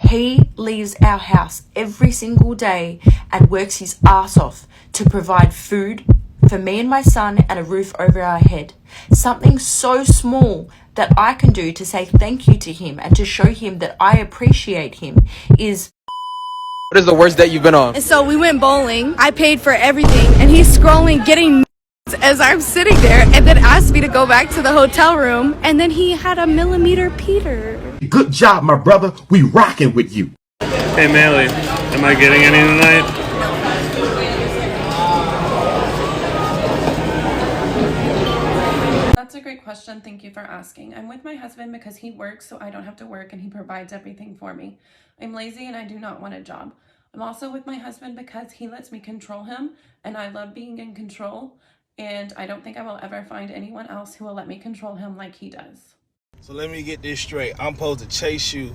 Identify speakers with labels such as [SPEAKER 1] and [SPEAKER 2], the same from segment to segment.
[SPEAKER 1] He leaves our house every single day and works his ass off to provide food for me and my son and a roof over our head. Something so small that I can do to say thank you to him and to show him that I appreciate him is...
[SPEAKER 2] What is the worst date you've been on?
[SPEAKER 3] And so we went bowling. I paid for everything, and he's scrolling, getting as I'm sitting there, and then asked me to go back to the hotel room, and then he had a millimeter Peter.
[SPEAKER 4] Good job, my brother. We rocking with you.
[SPEAKER 5] Hey, Maley, am I getting any tonight?
[SPEAKER 6] That's a great question. Thank you for asking. I'm with my husband because he works so I don't have to work and he provides everything for me. I'm lazy and I do not want a job. I'm also with my husband because he lets me control him and I love being in control, and I don't think I will ever find anyone else who will let me control him like he does.
[SPEAKER 7] So let me get this straight. I'm supposed to chase you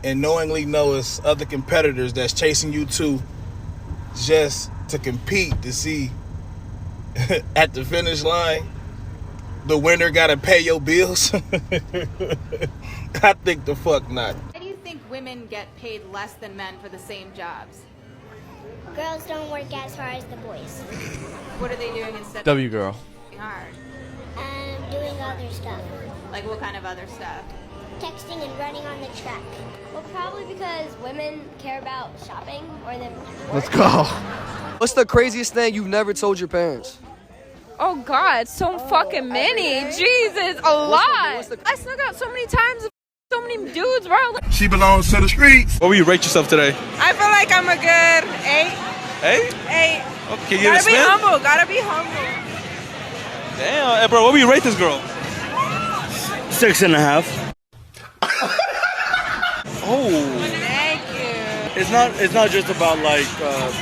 [SPEAKER 7] and knowingly know it's other competitors that's chasing you too, just to compete to see at the finish line the winner gotta pay your bills? I think the fuck not.
[SPEAKER 8] Why do you think women get paid less than men for the same jobs?
[SPEAKER 9] Girls don't work as hard as the boys.
[SPEAKER 8] What are they doing instead?
[SPEAKER 2] W girl.
[SPEAKER 8] Hard.
[SPEAKER 9] Doing other stuff.
[SPEAKER 8] Like what kind of other stuff?
[SPEAKER 9] Texting and running on the track. Well, probably because women care about shopping more than work.
[SPEAKER 2] Let's go. What's the craziest thing you've never told your parents?
[SPEAKER 3] Oh God, so fucking many. Jesus, a lot. I snuck out so many times with so many dudes, bro.
[SPEAKER 7] She belongs to the streets.
[SPEAKER 2] What will you rate yourself today?
[SPEAKER 3] I feel like I'm a good 8.
[SPEAKER 2] 8?
[SPEAKER 3] 8.
[SPEAKER 2] Okay, you
[SPEAKER 3] Gotta be humble. Gotta be humble.
[SPEAKER 2] Damn, hey, bro, what will you rate this girl?
[SPEAKER 5] 6.5.
[SPEAKER 2] Oh.
[SPEAKER 3] Thank you.
[SPEAKER 5] It's not just about like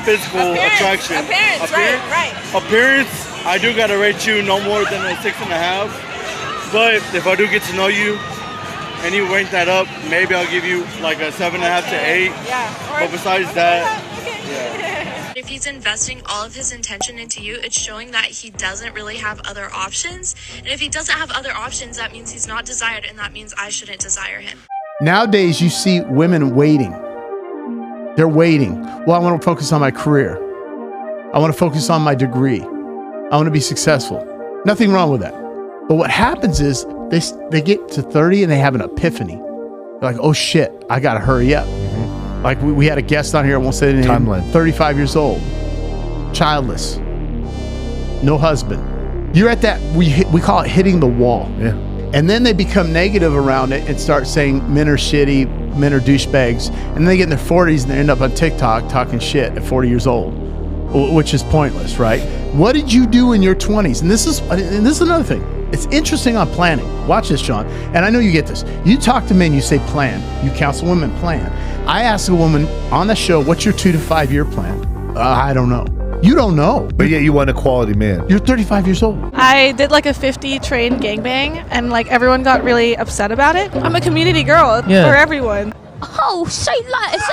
[SPEAKER 5] physical attraction.
[SPEAKER 3] Appearance, right.
[SPEAKER 5] Appearance, I do gotta rate you no more than a 6.5. But if I do get to know you and you rank that up, maybe I'll give you like a 7.5 to 8.
[SPEAKER 3] Yeah.
[SPEAKER 5] But besides that,
[SPEAKER 10] If he's investing all of his intention into you, it's showing that he doesn't really have other options. And if he doesn't have other options, that means he's not desired, and that means I shouldn't desire him.
[SPEAKER 11] Nowadays, you see women waiting. They're waiting. Well, I want to focus on my career. I want to focus on my degree. I want to be successful. Nothing wrong with that. But what happens is they get to 30 and they have an epiphany. They're like, oh shit, I got to hurry up. Like we had a guest on here, I won't say the name, 35 years old, childless, no husband. You're at that, we call it hitting the wall.
[SPEAKER 4] Yeah.
[SPEAKER 11] And then they become negative around it and start saying men are shitty, men are douchebags. And then they get in their 40s and they end up on TikTok talking shit at 40 years old, which is pointless, right? What did you do in your 20s? And this is another thing. It's interesting on planning. Watch this, Sean. And I know you get this. You talk to men, you say plan. You counsel women, plan. I ask a woman on the show, what's your 2 to 5 year plan? I don't know. You don't know.
[SPEAKER 4] But yeah, you want a quality man.
[SPEAKER 11] You're 35 years old.
[SPEAKER 3] I did like a 50 train gangbang, and like everyone got really upset about it. I'm a community girl for everyone.
[SPEAKER 9] Oh, say less.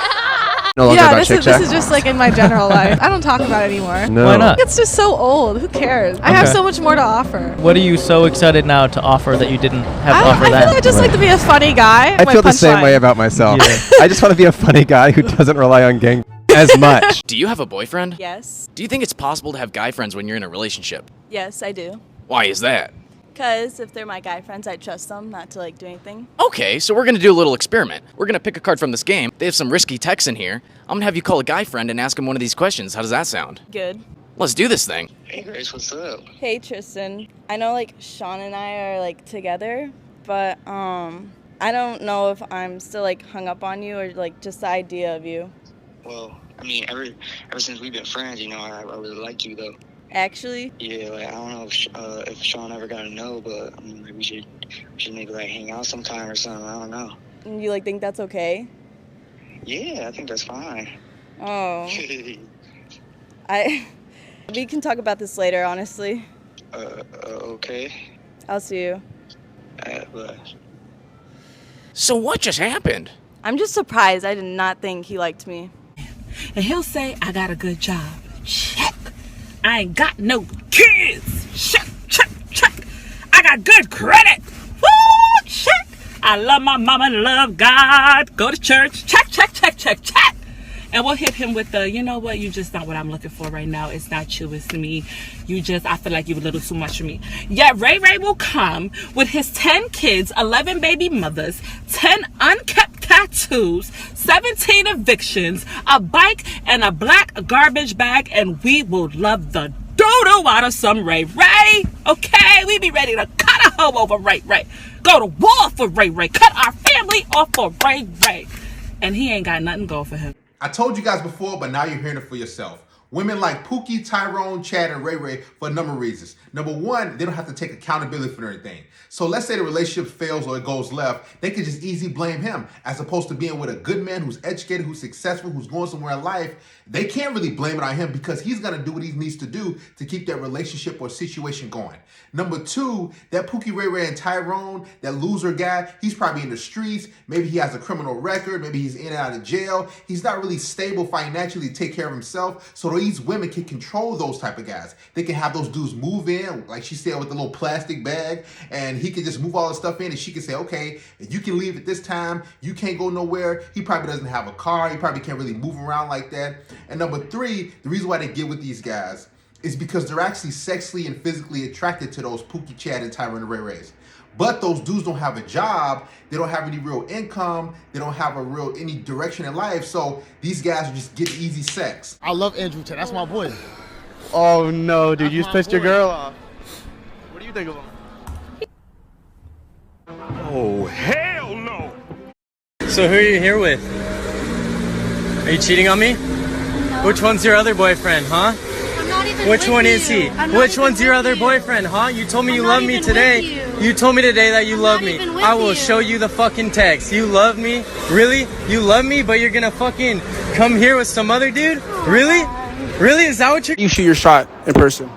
[SPEAKER 2] No longer about
[SPEAKER 3] this is just like in my general life. I don't talk about it anymore.
[SPEAKER 2] No.
[SPEAKER 12] Why not?
[SPEAKER 3] It's just so old. Who cares? I have so much more to offer.
[SPEAKER 12] What are you so excited now to offer that you didn't have to offer
[SPEAKER 3] I
[SPEAKER 12] then?
[SPEAKER 3] feel like I just like to be a funny guy.
[SPEAKER 2] I feel the same way about myself. I just want to be a funny guy who doesn't rely on gang as much.
[SPEAKER 13] Do you have a boyfriend?
[SPEAKER 3] Yes.
[SPEAKER 13] Do you think it's possible to have guy friends when you're in a relationship?
[SPEAKER 3] Yes, I do.
[SPEAKER 13] Why is that?
[SPEAKER 3] Because if they're my guy friends, I trust them not to like do anything.
[SPEAKER 13] Okay, so we're gonna do a little experiment. We're gonna pick a card from this game. They have some risky texts in here. I'm gonna have you call a guy friend and ask him one of these questions. How does that sound?
[SPEAKER 3] Good.
[SPEAKER 13] Let's do this thing.
[SPEAKER 7] Hey Grace, what's up?
[SPEAKER 3] Hey Tristan. I know like Sean and I are like together, but I don't know if I'm still like hung up on you or like just the idea of you.
[SPEAKER 14] Well, I mean, ever since we've been friends, you know, I really like you though.
[SPEAKER 3] Actually?
[SPEAKER 14] Yeah, like I don't know if Sean ever got to know, but I mean, like, we should maybe like hang out sometime or something. I don't know.
[SPEAKER 3] You like think that's okay?
[SPEAKER 14] Yeah, I think that's fine.
[SPEAKER 3] Oh. We can talk about this later, honestly.
[SPEAKER 14] Okay.
[SPEAKER 3] I'll see you.
[SPEAKER 14] Bye.
[SPEAKER 13] So what just happened?
[SPEAKER 3] I'm just surprised. I did not think he liked me.
[SPEAKER 15] And he'll say, I got a good job. Check. I ain't got no kids. Check. I got good credit. Woo! Check. I love my mama, love God. Go to church. Check, check, check, check, check. And we'll hit him with the, you know what, you just not what I'm looking for right now. It's not you, it's me. I feel like you're a little too much for me. Yeah, Ray Ray will come with his 10 kids, 11 baby mothers, 10 unkept tattoos, 17 evictions, a bike, and a black garbage bag, and we will love the dodo out of some Ray Ray. Okay, we be ready to cut a hoe over Ray Ray. Go to war for Ray Ray. Cut our family off for Ray Ray. And he ain't got nothing going for him.
[SPEAKER 4] I told you guys before, but now you're hearing it for yourself. Women like Pookie, Tyrone, Chad, and Ray Ray for a number of reasons. Number one, they don't have to take accountability for anything. So let's say the relationship fails or it goes left, they could just easily blame him, as opposed to being with a good man who's educated, who's successful, who's going somewhere in life. They can't really blame it on him because he's gonna do what he needs to do to keep that relationship or situation going. Number two, that Pookie, Ray Ray, and Tyrone, that loser guy, he's probably in the streets. Maybe he has a criminal record. Maybe he's in and out of jail. He's not really stable financially to take care of himself. So these women can control those type of guys. They can have those dudes move in, like she said, with a little plastic bag, and he can just move all the stuff in, and she can say, okay, you can leave at this time. You can't go nowhere. He probably doesn't have a car. He probably can't really move around like that. And number three, the reason why they get with these guys is because they're actually sexually and physically attracted to those Pookie, Chad, and Tyrone and Ray Rays. But those dudes don't have a job. They don't have any real income. They don't have any direction in life. So these guys are just getting easy sex.
[SPEAKER 11] I love Andrew Tate. That's my boy.
[SPEAKER 2] Oh no, dude, you just pissed your girl off. What do you think of him?
[SPEAKER 16] Oh, hell no!
[SPEAKER 17] So who are you here with? Are you cheating on me? No. Which one's your other boyfriend, huh?
[SPEAKER 9] I'm not even
[SPEAKER 17] Which
[SPEAKER 9] with
[SPEAKER 17] one
[SPEAKER 9] you.
[SPEAKER 17] is he?
[SPEAKER 9] I'm not
[SPEAKER 17] Which
[SPEAKER 9] even
[SPEAKER 17] one's your
[SPEAKER 9] with
[SPEAKER 17] other
[SPEAKER 9] you.
[SPEAKER 17] boyfriend, huh? You told me
[SPEAKER 9] I'm
[SPEAKER 17] you
[SPEAKER 9] not
[SPEAKER 17] love me
[SPEAKER 9] even
[SPEAKER 17] today.
[SPEAKER 9] with you.
[SPEAKER 17] You told me today that you
[SPEAKER 9] I'm
[SPEAKER 17] love
[SPEAKER 9] not
[SPEAKER 17] me.
[SPEAKER 9] even with
[SPEAKER 17] I will
[SPEAKER 9] you.
[SPEAKER 17] show you the fucking text. You love me? Really? You love me, but you're gonna fucking come here with some other dude? Really? Really? Is that what you're...
[SPEAKER 18] You shoot your shot in person.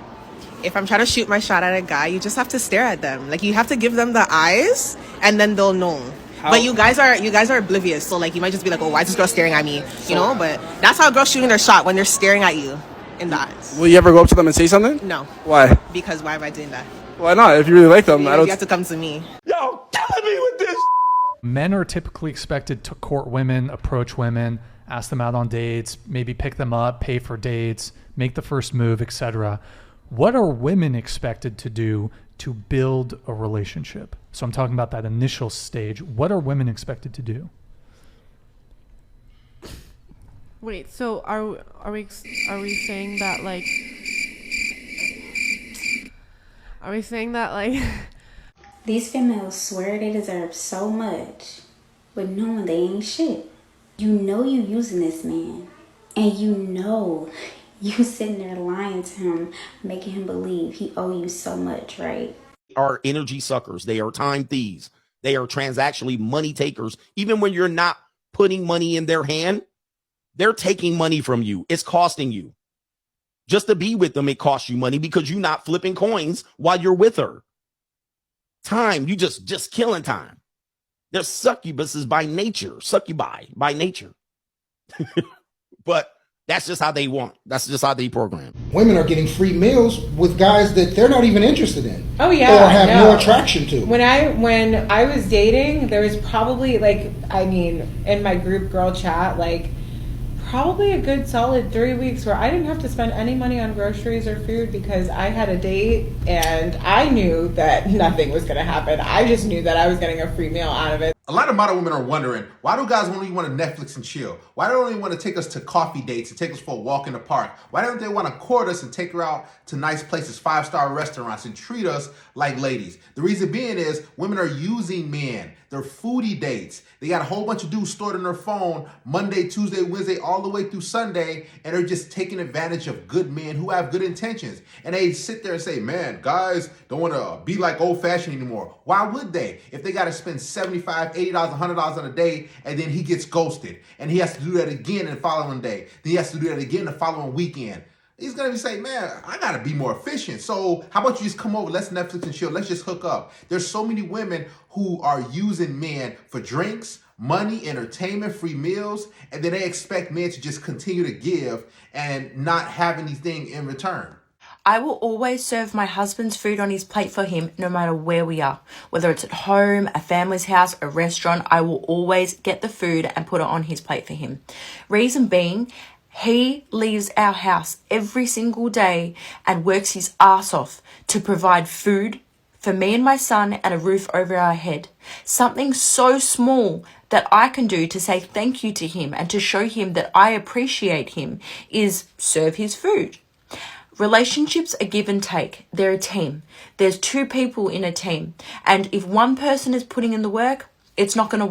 [SPEAKER 19] If I'm trying to shoot my shot at a guy, you just have to stare at them. Like, you have to give them the eyes, and then they'll know. But you guys are oblivious, so like you might just be like, oh, why is this girl staring at me? You know, but that's how girls shooting their shot, when they're staring at you in the eyes.
[SPEAKER 18] Will you ever go up to them and say something?
[SPEAKER 19] No.
[SPEAKER 18] Why?
[SPEAKER 19] Because why am I doing that?
[SPEAKER 18] Why not? If you really like them,
[SPEAKER 19] Because
[SPEAKER 18] I don't.
[SPEAKER 19] you have to come to me.
[SPEAKER 16] Yo, killing me with this.
[SPEAKER 20] Men are typically expected to court women, approach women, ask them out on dates, maybe pick them up, pay for dates, make the first move, etc. What are women expected to do to build a relationship? So I'm talking about that initial stage. What are women expected to do?
[SPEAKER 21] Wait, so are we saying that like
[SPEAKER 22] these females swear they deserve so much, but knowing they ain't shit. You know you using this man, and you know you sitting there lying to him, making him believe he owe you so much, right?
[SPEAKER 23] Are energy suckers. They are time thieves. They are transactionally money takers. Even when you're not putting money in their hand, they're taking money from you. It's costing you. Just to be with them, it costs you money because you're not flipping coins while you're with her. Time, you just killing time. They're succubuses by nature. Succubi by nature. But that's just how they want. That's just how they program.
[SPEAKER 24] Women are getting free meals with guys that they're not even interested in.
[SPEAKER 25] Oh yeah,
[SPEAKER 24] or have no attraction to.
[SPEAKER 25] When I was dating, there was probably in my group girl chat, probably a good solid 3 weeks where I didn't have to spend any money on groceries or food because I had a date and I knew that nothing was going to happen. I just knew that I was getting a free meal out of it.
[SPEAKER 4] A lot of modern women are wondering, why do guys only want to Netflix and chill? Why don't they want to take us to coffee dates and take us for a walk in the park? Why don't they want to court us and take her out to nice places, 5-star restaurants, and treat us like ladies? The reason being is women are using men. They're foodie dates. They got a whole bunch of dudes stored in their phone Monday, Tuesday, Wednesday, all the way through Sunday, and they're just taking advantage of good men who have good intentions. And they sit there and say, man, guys don't want to be like old-fashioned anymore. Why would they? If they got to spend $75, $80, $100 on a day, and then he gets ghosted, and he has to do that again the following day. Then he has to do that again the following weekend. He's going to be saying, man, I got to be more efficient. So how about you just come over? Let's Netflix and chill. Let's just hook up. There's so many women who are using men for drinks, money, entertainment, free meals, and then they expect men to just continue to give and not have anything in return.
[SPEAKER 1] I will always serve my husband's food on his plate for him no matter where we are. Whether it's at home, a family's house, a restaurant, I will always get the food and put it on his plate for him. Reason being, he leaves our house every single day and works his ass off to provide food for me and my son and a roof over our head. Something so small that I can do to say thank you to him and to show him that I appreciate him is serve his food. Relationships are give and take. They're a team. There's two people in a team. And if one person is putting in the work, it's not going to work.